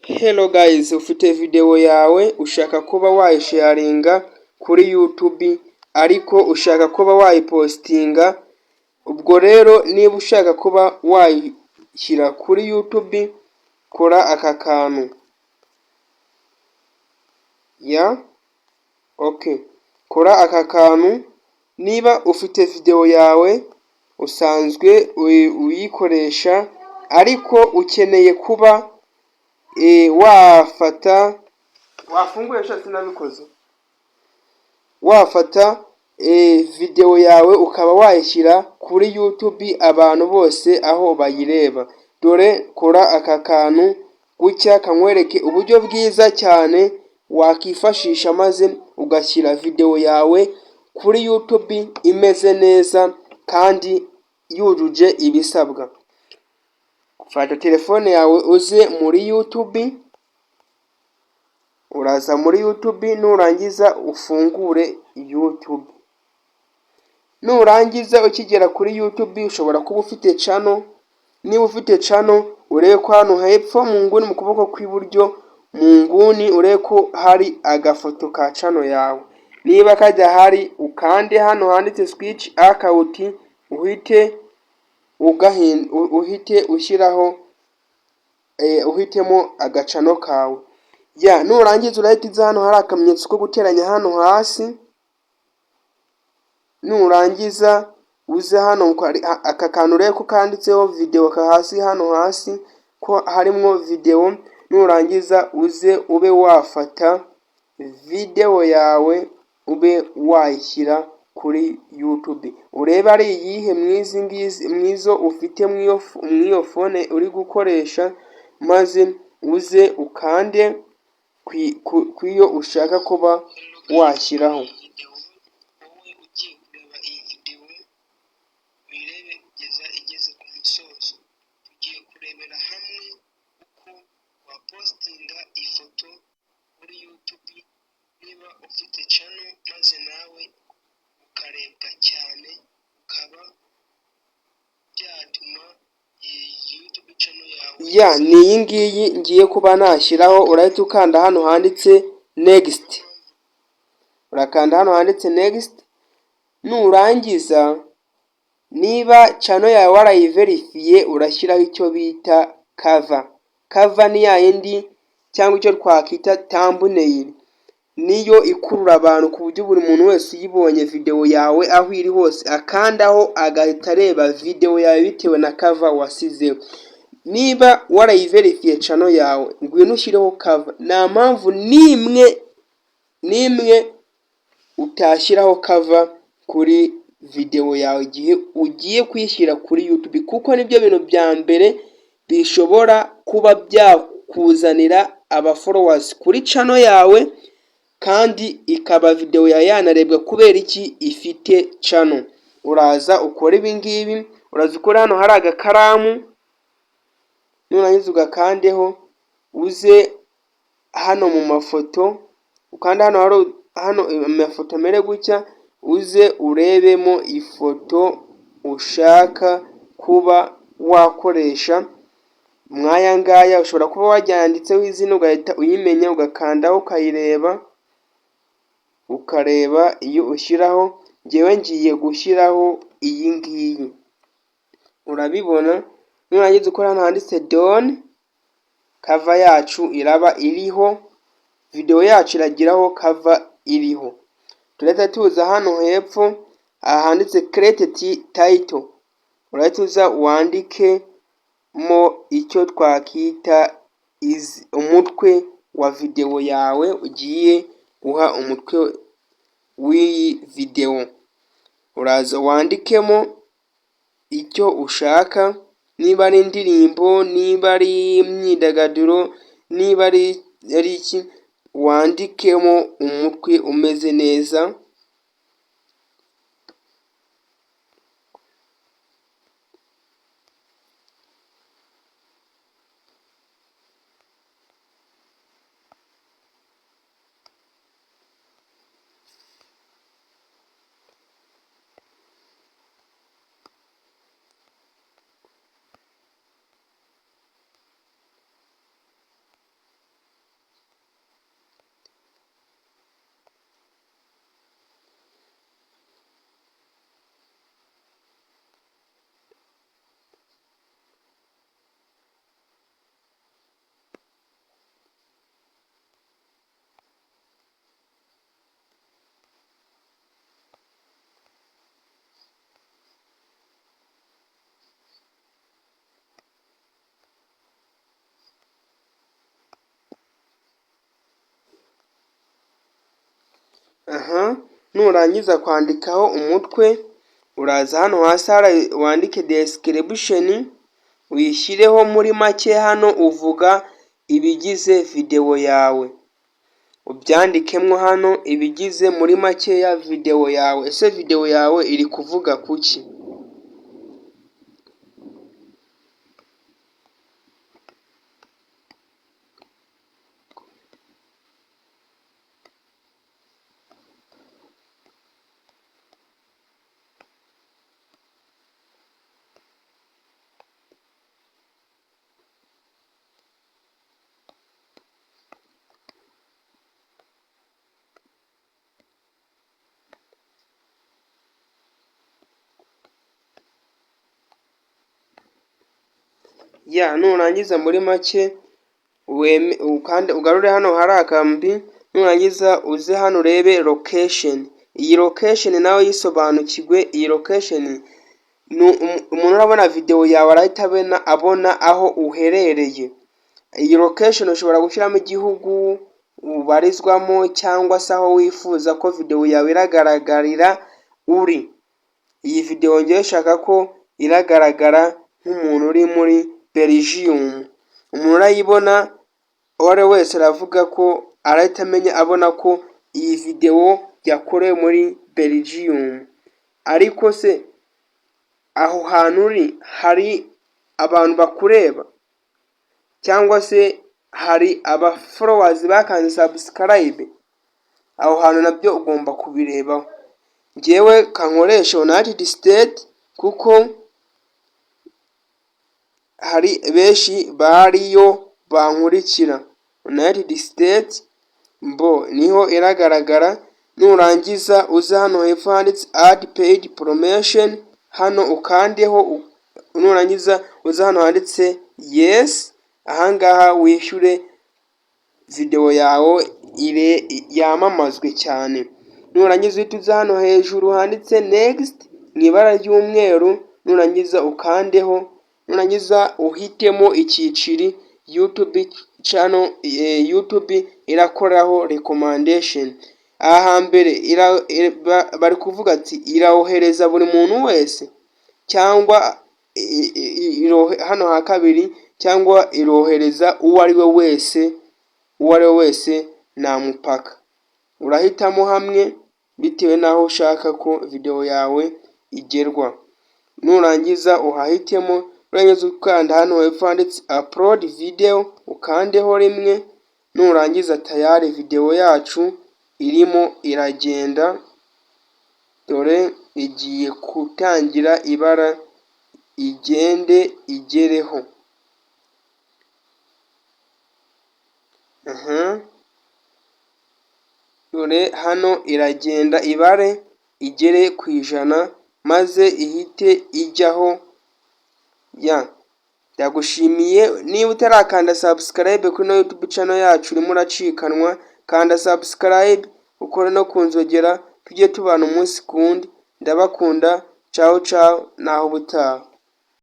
Hello guys, ufite video yawe ushaka kuba wayisharinga kuri YouTube ariko ushaka kuba wayipostinga. Ubwo rero niba ushaka kuba wayishyira kuri YouTube, kora aka kantu kora aka kantu. Niba ufite video yawe usanzwe uyikoresha ariko ukeneye kuba wafata video yawe ukaba wayishyira kuri YouTube abantu bose aho bayireba. Dore kora aka kantu gutya kankwereke uburyo bwiza cyane wakifashisha maze ugashyira video yawe kuri YouTube imeze neza kandi yujuje ibisabwa. Fata telefone yawe uze muri YouTube, uraza muri YouTube, nurangiza ufungure YouTube. Nurangiza ukigera kuri YouTube ushobora kuba ufite channel. Niba ufite channel urebe ko hano hepfo mu nguni mu kuboko kw'iburyo mu nguni urebe ko hari agafoto ka channel yawe. Niba kajya hari ukande hano handitse switch account, uhite ushyiraho uhitemo agacano kawe. Nurangiza urahita uza hano hari akamenyetso ko guteranya hano hasi. Nurangiza uze hano aka kantu urebe ko kanditseho video ka hasi hano hasi ko harimo video. Nurangiza uze ube wafata video yawe ube wayishyira kuri YouTube. Urebe ari iyihe mwizo ufite mwiyo phone uri gukoresha, maze uze ukande kwiyo ushaka kuba washyiraho. Ifoto kuri YouTube niba ufite channel maze nawe ukarebwa cyane, ukaba byatuma YouTube channel yawe ni iyi ngiyi ngiye kuba nashyiraho. Urahita ukanda hano handitse next, urakanda hano handitse next. Nurangiza niba channel yawe warayiverifiye urashyiraho icyo bita cover ni yindi cyangwa icyo twakita thumbnail. Niyo ikurura abantu ku buryo buri muntu wese uyibonye video yawe aho iri hose akandaho agahita areba video yawe bitewe na cover wasizeho. Niba warayiverifiye channel yawe ngwino ushyireho cover. Nta mpamvu nimwe utashyiraho cover kuri video yawe igihe ugiye kuyishyira kuri YouTube, kuko nibyo bintu bya mbere bishobora kuba byakuzanira aba followers kuri channel yawe, kandi ikaba video yawe yanarebwa kubera iki ifite channel. Uraza ukora ibi ngibi, uraza ukora hano hari agakaramu, nurangiza ugakandeho, uze hano mu mafoto, ukanda hano amafoto mere gutya, uze urebemo ifoto ushaka kuba wakoresha. Mwaya ngaya ushobora kuba wajyanditseho izina ugahita uyimenya, ugakandaho ukayireba, ukareba iyo ushyiraho. Ngewe ngiye gushyiraho iyi ngiyi, urabibona. Nurangiza ukora hano handitse done, cover yacu iraba iriho, video yacu iragiraho cover iriho. Turahita tuza hano hepfo handitse create title, urahita uza wandike mo icyo twakita umutwe wa video yawe ugiye guha umutwe w'iyi video. Uraza wandikemo icyo ushaka, niba ari indirimbo, niba ari imyidagaduro, niba ari iki, wandikemo umutwe umeze neza. nurangiza kwandikaho umutwe, uraza hano hasi wandike description, uyishyireho muri make. Hano uvuga ibigize videwo yawe, ubyandikemo hano ibigize muri make ya videwo yawe. Ese videwo yawe iri kuvuga kuki? Nurangiza muri make kandi ugarure hano hari akambi, nurangiza uze hano urebe location. Iyi location nawe yisobanukirwe. Iyi location umuntu urabona videwo yawe arahita abona aho uherereye. Iyi location ushobora gushyiramo igihugu ubarizwamo cyangwa se aho wifuza ko videwo yawe iragaragarira uri. Iyi videwo ngiye nshaka ko iragaragara nk'umuntu uri muri Belgium. Umuntu urayibona uwo ari we wese aravuga ko arahita abona ko iyi videwo yakorewe muri Belgium. Ariko se aho hantu uri hari abantu bakureba, cyangwa se hari aba followers bakanze subscribe? Aho hantu nabyo ugomba kubirebaho. Njyewe kankoresha United States kuko hari benshi bariyo bankurikira. United States niho iragaragara. Nurangiza uza hano hepfo handitse add paid promotion, hano ukandeho. Nurangiza uza hano handitse yes, ahangaha wishyure videwo yawe yamamazwe cyane. Nurangiza uhita uza hano hejuru handitse next mu ibara ry'umweru, nurangiza ukandeho. Nurangiza uhitemo icyiciri YouTube channel. YouTube irakoraho recommendation. Aha hambere bari kuvuga ati irawohereza buri muntu wese, cyangwa hano ha kabiri, cyangwa irohereza uwo ari we wese nta mupaka. Urahitamo hamwe bitewe n'aho ushaka ko videwo yawe igerwa. Nurangiza uhahitemo, urangiza ukanda hano hepfo handitse upload video, ukandeho rimwe. Nurangiza tayari videwo yacu irimo iragenda, dore igiye gutangira ibara, igende igereho. Dore hano iragenda ibare igere ku 100 maze ihite ijyaho. Ndagushimiye. Niba utarakanda subscribe kuri YouTube channel yacu urimo uracikanwa, kanda subscribe ukore no kunzogera, tujye tubana umunsi kundi. Ndabakunda. Ciao ciao, naho ubutaha.